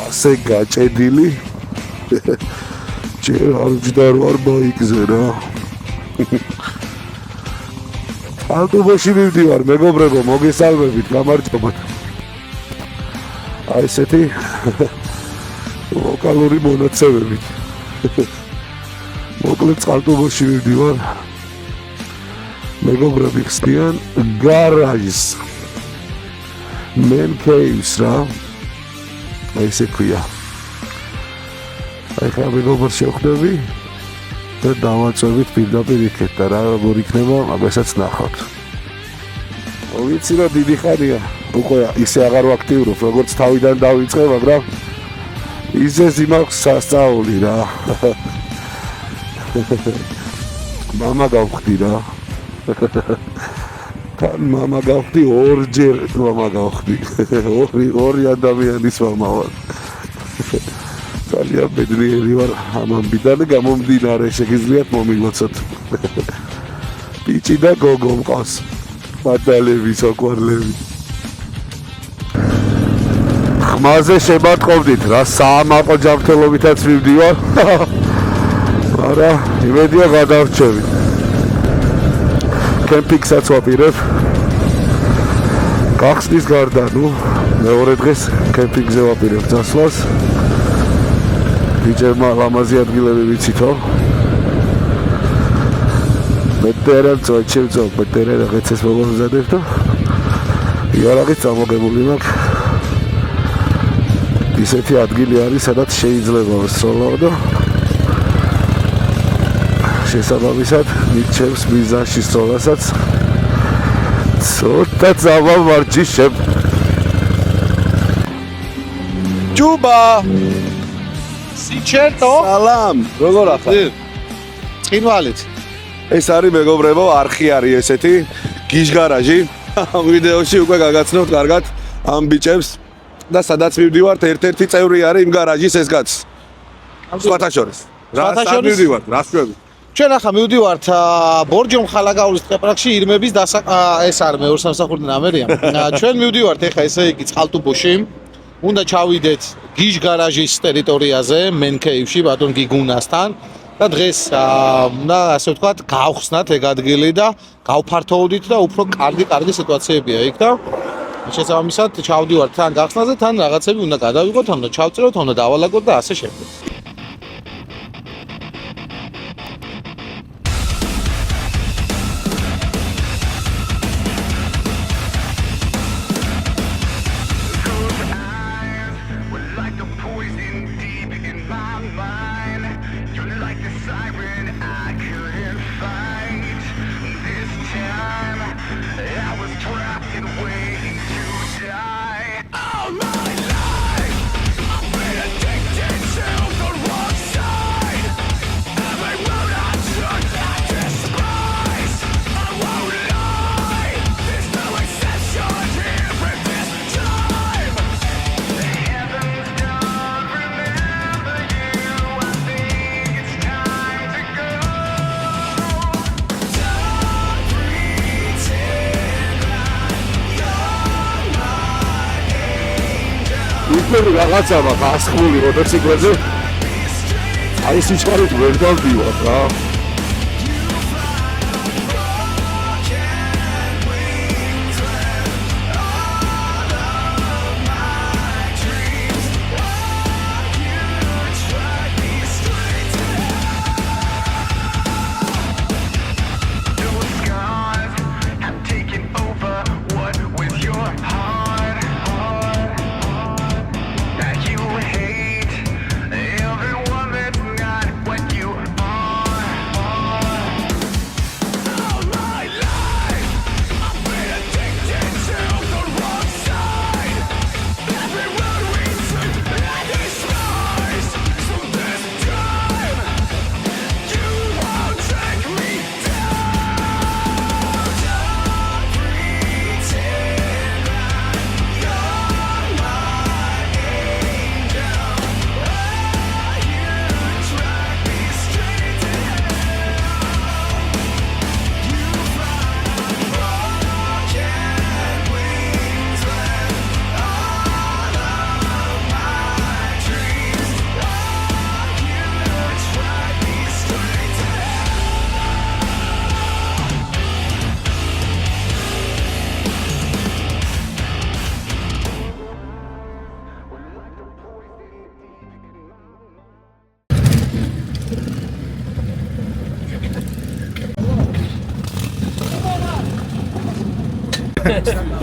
ასე გაჭედილი ჯერ არ ვჯდარ ვარ ბაიკზე რა ავტობუსში მივდივარ მეგობრებო მოგესალმებით გამარჯობათ აი ესეთი ლოკალური მონაცემებით მოკლედ ავტობუსში მივდივარ მეგობრები ხსნიან გარაჟს Men caves რა აი ესე ქვია აი ხა მეგობრებს შევხვდები და დავაწვევით პირდაპირ იქეთ და რა როგორ იქნება მაგასაც ნახავთ ვიცი რა დიდი ხანია უკვე ისე აღარ ვაქტიურობ როგორც თავიდან დავიწყე მაგრამ ისე სიმაქვს სასწაული რა მამა გავხდი რა თან მამა გავხდი ორჯერ მამა გავხდი ორი ადამიანის მამა ვარ ძალიან ბედნიერი ვარ ამ ამბიდან გამომდინარე შეგიძლიათ მომილოცოთ ბიჭი და გოგო მყავს მადალები საყვარლები ხმაზე შემატყობდით რა საამაყო ჯანმრთელობითაც მივდივარ არა იმედია გადავრჩევით კემპინგსაც ვაპირებ გახსნის გარდა ნუ მეორე დღეს კემპინგზე ვაპირებ წასვლას ბიჭებმა ლამაზი ადგილები ვიცითო მეტერა წოჩევწო მეტერა რაღაცას მოგზადებ და იარაღით წამოგებული მაქვს ისეთი ადგილი არის სადაც შეიძლება ვსროლო და შესაბამისად მიჩევს მიზანში სწორასაც ცოტა წავა ვარჯიშებ ჯუბა სიჩერტო სალამ როგორ ახლა წინვალით ეს არის მეგობრებო არხი არის ესეთი გიჟგარაჟი ამ ვიდეოში უკვე გაგაცნობთ კარგად ამ ბიჭებს და სადაც მივდივართ ერთ-ერთი წევრი არის იმ გარაჟის ეს კაცი სხვათა შორის რა მივდივართ რა შვები ჩვენ ახლა მივდივართ ბორჯომ ხალაგაულის ტყეპრაკში ირმების ეს არის მეორე სამსახური ნამერია ჩვენ მივდივართ ეხა ესე იგი წყალტუბოში უნდა ჩავიდეთ გიჟ გარაჟის ტერიტორიაზე Men Cave-ში ბატონ გიგუნასთან და დღეს უნდა ასე ვთქვათ გავხსნათ ეგ ადგილი და გავფართოვდით და უფრო კარგი სიტუაციებია იქ და შესაბამისად ჩავდივართ თან გახსნაზე თან რაღაცები უნდა გადავიღოთ უნდა ჩავწეროთ უნდა დავალაგოთ და ასე შემდეგ მე რაღაცა მაქვს ასხმული მოტოციკლებზე აი სიჩქარით ვერ დავდივარ რა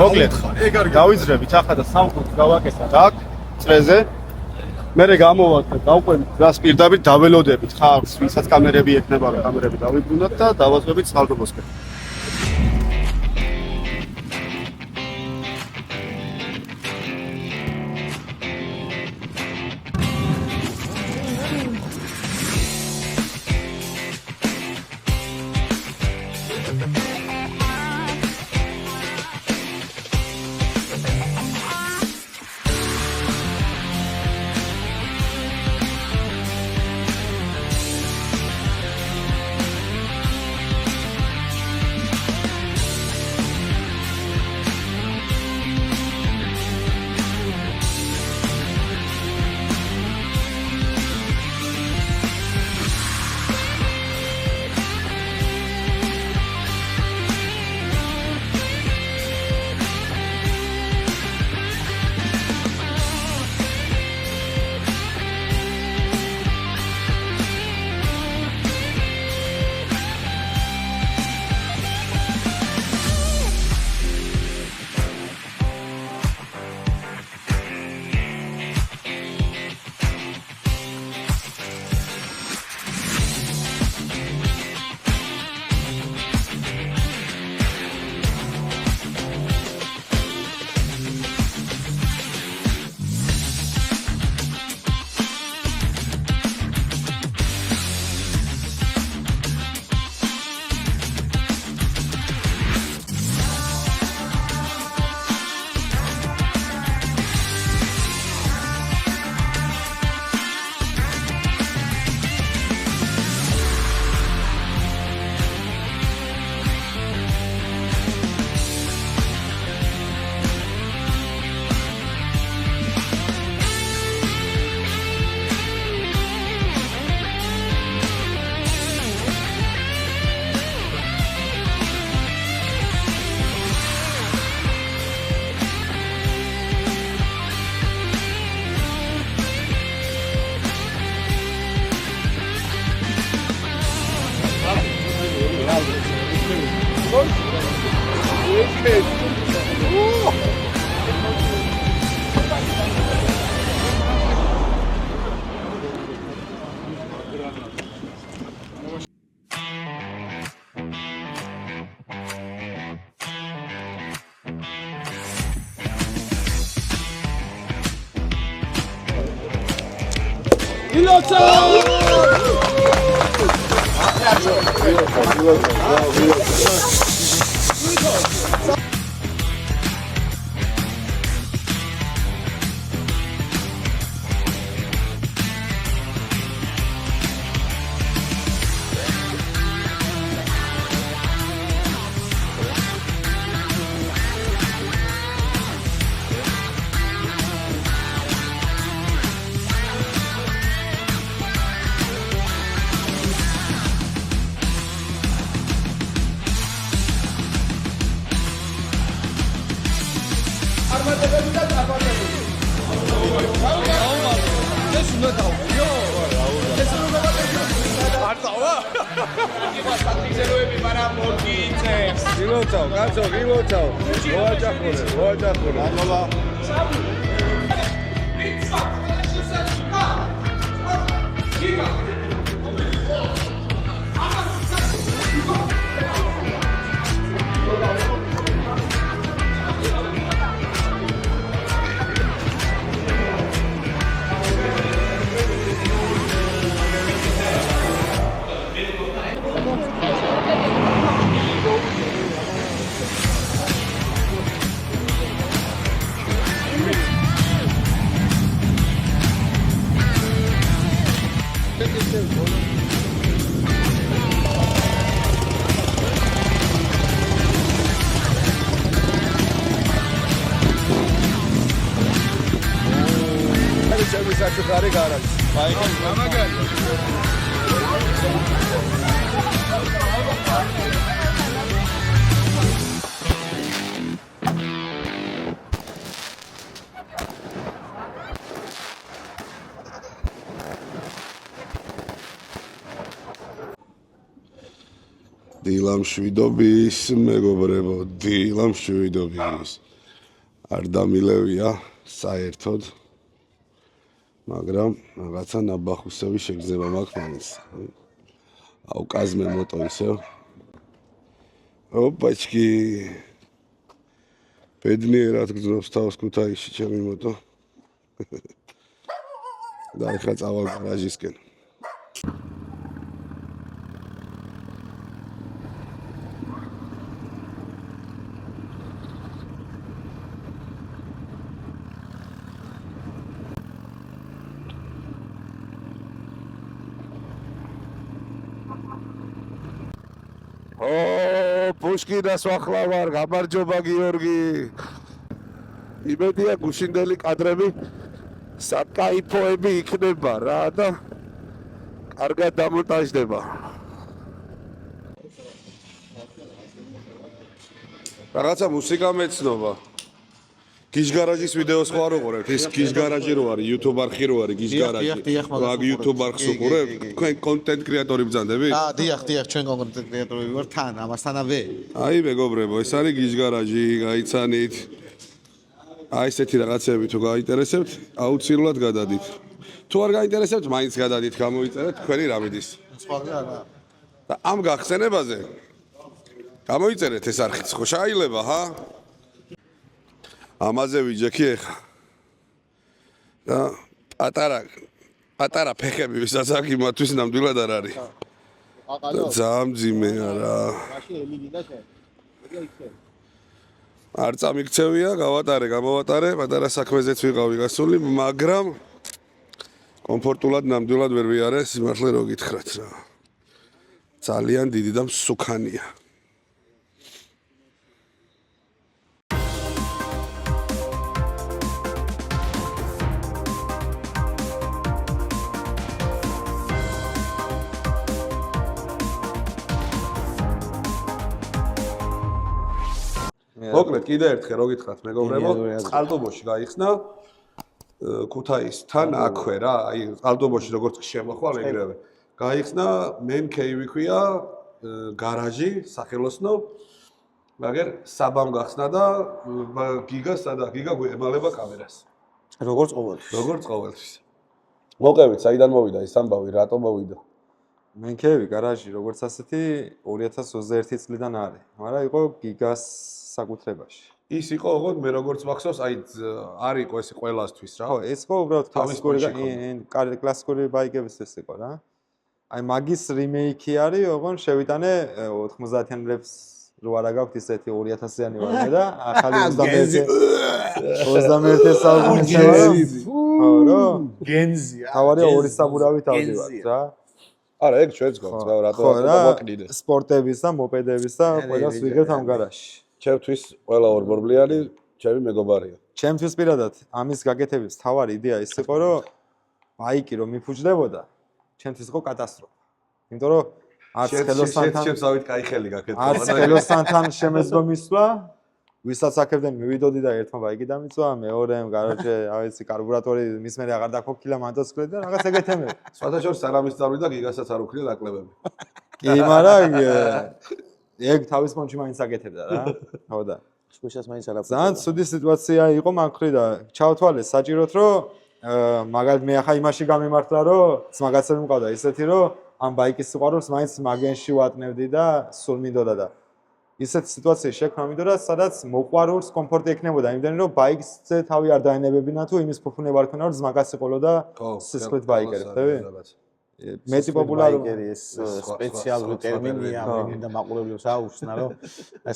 მოკლედ გავიზრებით ახლა და სამკუთს გავაკეთოთ აქ წრეზე მერე გამოვართ და გავყვებით გას პირდაპირ დაველოდებით ხალხს ვისაც კამერები ექნება რომ კამერები დავიბრუნოთ და დავაწყებით სალდობოსკენ საჩუქარი გარაჟი. Baygın mama geldi. დილამშვიდობის მეგობრებო, დილამშვიდობის. არ დამილევია საერთოდ, მაგრამ რაღაცა ნაბახუსები შეგრძნება მაქვს მაინც. აუ კაზმე მოტო ისევ. ოპაჩკი. ბედნიერად გძნობს თავს ქუთაისში ჩემი მოტო. და ეხლა წავალ გარაჟისკენ. პუშკინას ვახლავარ, გამარჯობა გიორგი. იმედია გუშინდელი კადრები საკაიფოები იქნება რა და კარგად დამონტაჟდება. რაღაცა მუსიკა მეცნობა. გიჟგარაჟის ვიდეოს ხო არ უყურებთ? ეს გიჟგარაჟი რო არის, YouTube არხი რო არის, გიჟგარაჟი. მაგ YouTube არხს უყურებთ? თქვენ კონტენტ კრეატორი ბრძანდებით? დიახ, ჩვენ კონტენტ კრეატორები ვართ თან, ამასთანავე. აი მეგობრებო, ეს არის გიჟგარაჟი, გაიცანით. აი ესეთი რაღაცები თუ გაინტერესებთ, აუცილებლად გადადით. თუ არ გაინტერესებთ, მაინც გადადით, გამოიწერეთ თქვენი რამიდის. სხვა რა. და ამ გახსენებაზე გამოიწერეთ ეს არხიც, ხო შეიძლება, ჰა? ამაზე ვიჯექი ეხა. და პატარა ფეხები ვისაც აქ იმათვის ნამდვილად არ არის. ძალიან მძიმეა რა. არ წამიქცევია, გამოვატარე, პატარა საქმეზეც ვიყავი გასული, მაგრამ კომფორტულად ნამდვილად ვერ ვიარე, სიმართლე რო გითხრათ რა. ძალიან დიდი და მსუქანია. მოკლედ კიდე ერთხელ რო გითხრათ მეგობრებო, წყალტუბოში გაიხსნა ქუთაისთან აქვე რა, აი წყალტუბოში როგორც შემოხვალ ეგრევე. გაიხსნა Men Cave ქვია გარაჟი, სახელოსნო. მაგრამ საბამ გახსნა და გიგა გვემალება კამერას. როგორც ყოველთვის. მოყევით, საიდან მოვიდა ეს ამბავი, რატომ მოვიდა? Men Cave გარაჟი როგორც ასეთი 2021 წლიდან არის, მაგრამ იყო გიგას საკუთრებაში. ის იყო ოღონდ მე როგორც მახსოვს, აი არ იყო ეს ყველასთვის რა. ხო, ეს იყო უბრალოდ კლასიკური ბაიკების ეს იყო რა. აი მაგის რიმეიკი არის, ოღონდ შევიტანე 90-იანებს რო არა გაქვთ ისეთი 2000-იანი ვარme და ახალი 21 საუკუნეში ვარ. ხო, რა. გენზია. თავარია ორი საბურავით ავდივართ რა. არა, ეგ ჩვენც გვაქვს, რატო მოყიდე. სპორტების და მოპედების და ყველას ვიღებთ ამ გარაჟში. ჩემთვის ყველა ორბორბლიანი ჩემი მეგობარია. ჩემთვის პირადად ამის გაკეთების თავარი იდეა ის იყო, რომ ბაიკი რომ მიფუჭდებოდა, ჩემთვის იყო კატასტროფა. იმიტომ რომ არც ხელოსანთან შევსავით кай ხელი გაკეთდა. არც ხელოსანთან შემეძლო მისვლა, ვისაც აქებდნენ მივიდოდი და ერთმა ბაიკი დამიწვა, მეორემ გარაჟე, ავიცი კარბურატორი მის მერე აღარ დაქოქილა მოტოციკლეტი და რაღაც ეგეთები. სხვათა შორის სალამის წავრი და გიგასაც არ უქნია დაკლებები. კი, მაგრამ ეგ თავის მომში მაინც აკეთებდა რა. ხო და სპეციალს მაინც არ ძალიან ცუდი სიტუაცია იყო მაგ მხრიდან. ჩავთვალე საჭიროთ რომ მაგალითად მე ახლა იმაში გამიმართლა რომ მაგაცები მყავდა ისეთი რომ ამ ბაიკის სიყვარულს მაინც მაგენში ვატნევდი და სულ მინდოდა და ისეთი სიტუაცია შექმნა მინდოდა სადაც მოყვარულს კომფორტი ექნებოდა იმდენი რომ ბაიკზე თავი არ დაენებებინა თუ იმის ფუფუნება არ ქონა რომ ზმაგაცი ყოლოდა სისხლით ბაიკერი ხდები? მეტი პოპულარული ეს სპეციალური ტერმინია და მაყურებლებს აუხსნა რომ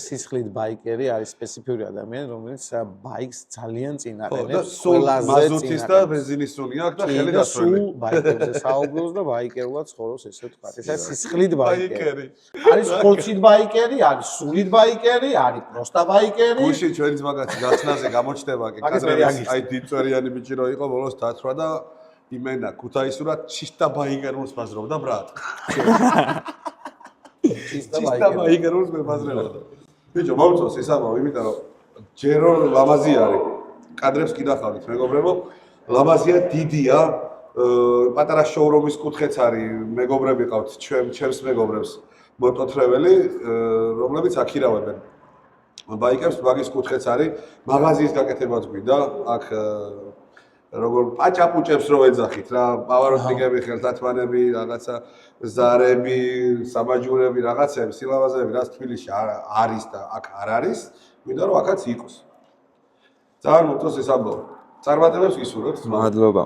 სისხლით ბაიკერი არის სპეციფიური ადამიანი რომელიც ბაიკს ძალიან წინაყენებს ყველაზე მაზუთის და ბენზინის სული აქვს და ხელი გასროლი სულ ბაიკებზე საუბრობს და ბაიკერულად ცხოვრობს ესე ვთქვათ ეს არის სისხლით ბაიკერი არის ხორცით ბაიკერი არის სულით ბაიკერი არის პროსტა ბაიკერი გუში ჩვენიც მაგაცი გახსნაზე გამოჩნდება კი კადრები აი დიდწვერიანი ბიჭი რო იყო ბოლოს დათვრა და იმენა ქუთაისურად ჩისტა ბაიკერულს ბაზრობდა ბრატ. ჩისტა ბაიკერულს ბაზრობდა. ბიჭო, მომწონს ეს ამბავი, იმიტომ რომ ჯერო ლამაზი არის. კადრებს კი დახავთ, მეგობრებო. ლამაზია, დიდია. პატარა შოურუმის კუთხეც არის, მეგობრები ყავთ, ჩემს მეგობრებს. მოტოთრეველი, რომლებიც აქირავებენ ბაიკებს, მაგის კუთხეც არის, მაღაზიის გაკეთებაც გვინდა, აქ როგორ პაჭაპუჭებს რო ეძახით რა, პავაროტნიკები, ხელთათმანები, რაღაცა ზარები, საბაჯურები, რაღაცები, სილამაზეები, რაც თბილისში არის და აქ არ არის, გვინდა რომ აქაც იყოს. ძალიან მოწონს ეს ამბავი. წარმატებებს ვისურვებთ. მადლობა.